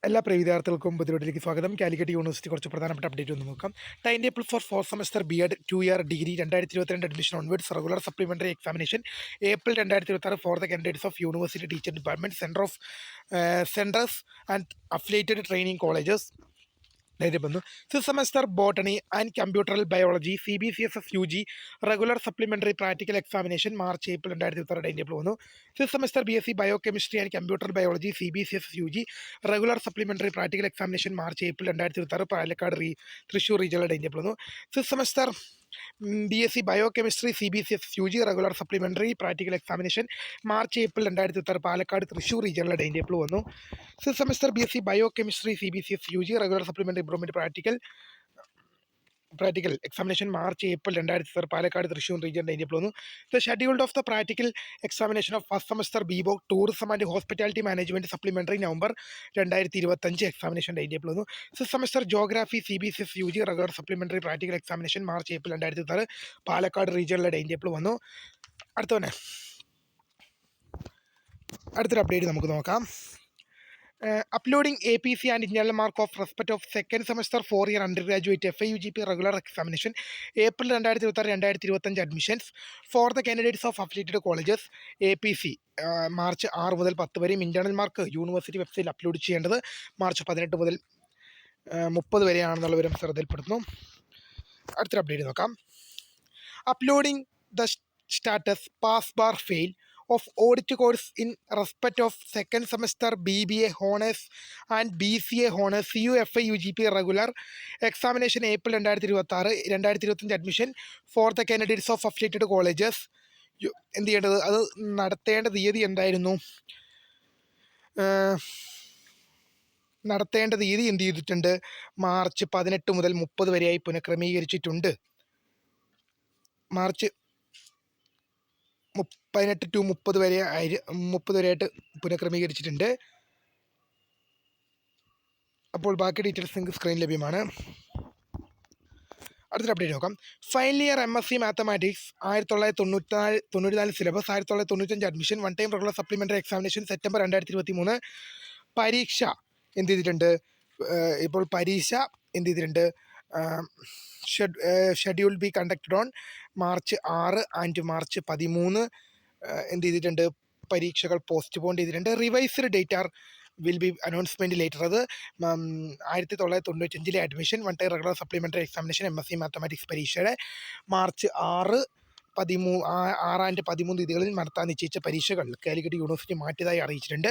എല്ലാ പ്രിയ വിദ്യാർത്ഥികൾക്കും പുതിയതിലേക്ക് സ്വാഗതം. കാലിക്കറ്റ് യൂണിവേഴ്സിറ്റി കുറച്ച് പ്രധാനപ്പെട്ട അപ്ഡേറ്റ് ഒന്ന് നോക്കാം. Time table for 4th semester B Ed 2 year degree 2022 admission onwards regular supplementary examination April 2026 for the candidates of university teacher department centres and affiliated training colleges. Fifth semester botany and computeral biology CBCSS UG regular supplementary practical examination March April 2023 time വന്നു. Fifth semester BSc biochemistry and computer biology CBCSS UG regular supplementary practical examination March April 2023 Palakkad Thrissur regional time വന്നു. Fifth semester BSc biochemistry CBCSS UG regular supplementary practical examination March April 2023 Palakkad Thrissur regional time വന്നു. Fifth semester BSc biochemistry CBCSS UG regular supplementary improvement practical examination March April 2023 Palakkad Thrissur region time വന്നു. The schedule of the practical examination of first semester BVOC tourism and hospitality management supplementary November 2025 examination time വന്നു. Fifth semester geography CBCSS UG regular supplementary practical examination March April 2026 Palakkad റീജിയനിലെ time വന്നു. അടുത്തൊരു update നമുക്ക് നോക്കാം. Uploading APC and internal mark of respect of second semester 4-year undergraduate FIUGP regular examination April 2023 admissions for the candidates of affiliated colleges. APC March 6 മുതൽ 10 വരെയും internal mark university വെബ്സൈറ്റിൽ upload ചെയ്യേണ്ടത് March 18 മുതൽ 30 വരെയാണെന്നുള്ള വിവരം ശ്രദ്ധയിൽപ്പെടുത്തുന്നു. അടുത്തൊരു update നോക്കാം. Uploading the status pass bar fail of audit course in respect of second semester BBA Honors and BCA Honors CUFI UGP regular examination April 2026 admission for the candidates of affiliated colleges. എന്ത് ചെയ്യേണ്ടത്, അത് നടത്തേണ്ട തീയതി എന്തായിരുന്നു? നടത്തേണ്ട തീയതി എന്ത് ചെയ്തിട്ടുണ്ട്? മാർച്ച് 18 മുതൽ 30 വരെയായി പുനഃക്രമീകരിച്ചിട്ടുണ്ട്. March 18 to 30 വരെയായിട്ട് പുനഃക്രമീകരിച്ചിട്ടുണ്ട്. അപ്പോൾ ബാക്കി ഡീറ്റെയിൽസ് നിങ്ങൾക്ക് സ്ക്രീൻ ലഭ്യമാണ്. അടുത്തൊരു അപ്ഡേറ്റ് നോക്കാം. Final year MSc mathematics 1994 syllabus 1995 admission one time regular supplementary examination September 2023 പരീക്ഷ എന്ത് ചെയ്തിട്ടുണ്ട്? ഇപ്പോൾ പരീക്ഷ എന്ത് ചെയ്തിട്ടുണ്ട്? Schedule be conducted on March 6 and March 13 എന്ത് ചെയ്തിട്ടുണ്ട്? പരീക്ഷകൾ പോസ്റ്റ്പോൺ ചെയ്തിട്ടുണ്ട്. Revised date are will be announcement later. അത് 1995 admission one time regular supplementary examination MSc mathematics പരീക്ഷയുടെ മാർച്ച് 6 ആൻഡ് 13 തീയതികളിൽ നടത്താൻ നിശ്ചയിച്ച പരീക്ഷകൾ കാലിക്കറ്റ് യൂണിവേഴ്സിറ്റി മാറ്റിയതായി അറിയിച്ചിട്ടുണ്ട്.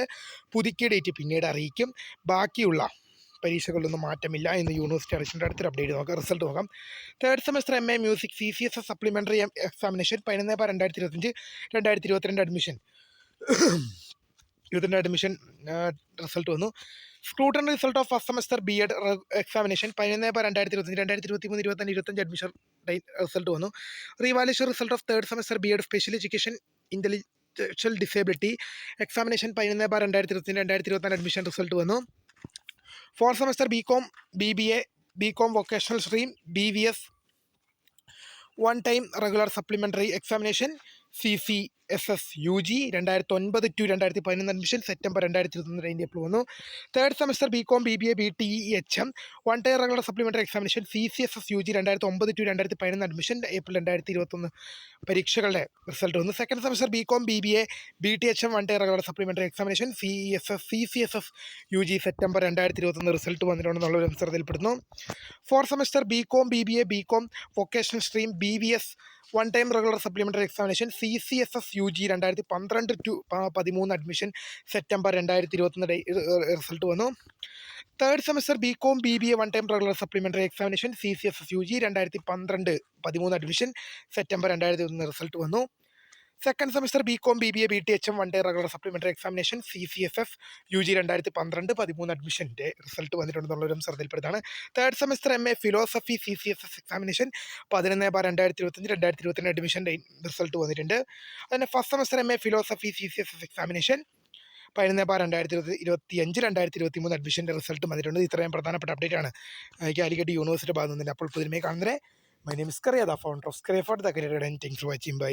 പുതുക്കിയ ഡേറ്റ് പിന്നീട് അറിയിക്കും. ബാക്കിയുള്ള പരീക്ഷകളിലൊന്നും മാറ്റമില്ല എന്ന് യൂണിവേഴ്സിറ്റി അറിയിച്ചിട്ടുണ്ട്. അടുത്തൊരു അപ്ഡേറ്റ് നോക്കാം. റിസൾട്ട് നോക്കാം. Third semester MA music CCSS supplementary examination 11/2025 admission admission result വന്നു. Scrutiny result of first semester B.Ed examination 11/2025 admission result വന്നു. Revaluation result of third semester B.Ed special education intellectual disability examination 11/2025 admission result വന്നു. Fourth semester BCom BBA BCom vocational stream BVS one time regular supplementary examination CCSS UG 2009 to 2011 admission September 2021 വന്നു. Third semester BCom BBA BTEHM one time regular supplementary examination CCSS UG 2009 to 2011 admission April 2021 പരീക്ഷകളുടെ result വന്നു. Second semester BCom BBA BTHM one time regular supplementary examination CCSS UG September 2021 result വന്നിട്ടുണ്ടെന്നുള്ള ശ്രദ്ധയിൽപ്പെടുന്നു. Fourth semester BCom BBA BCom vocational stream BVS one time regular supplementary examination CCSS UG 2012 to 2013 admission September 2021 result വന്നു. Third semester BCom BBA one time regular supplementary examination CCSS UG 2012-13 admission September 2021 result വന്നു. Second semester BCom BBA BTHM one time regular supplementary examination CCSS UG 2012-13 അഡ്മിഷൻ്റെ result വന്നിട്ടുണ്ടെന്നുള്ളൊരു ശ്രദ്ധയിൽപ്പെടുത്താണ്. Third semester MA philosophy CCSS examination 11/2025 അഡ്മിഷൻ്റെ result വന്നിട്ടുണ്ട്. അതിന് first semester MA philosophy CCSS examination 11/2025 അഡ്മിഷൻ്റെ result വന്നിട്ടുണ്ട്. ഇത്രയും പ്രധാനപ്പെട്ട അപ്ഡേറ്റ് ആണ് കാലിക്കറ്റ് യൂണിവേഴ്സിറ്റി ഭാഗത്തുനിന്ന്. അപ്പോൾ പുതിയ കാണുന്നത് my name is Kariya, the founder of Scrayford the career. Thanks for watching. By.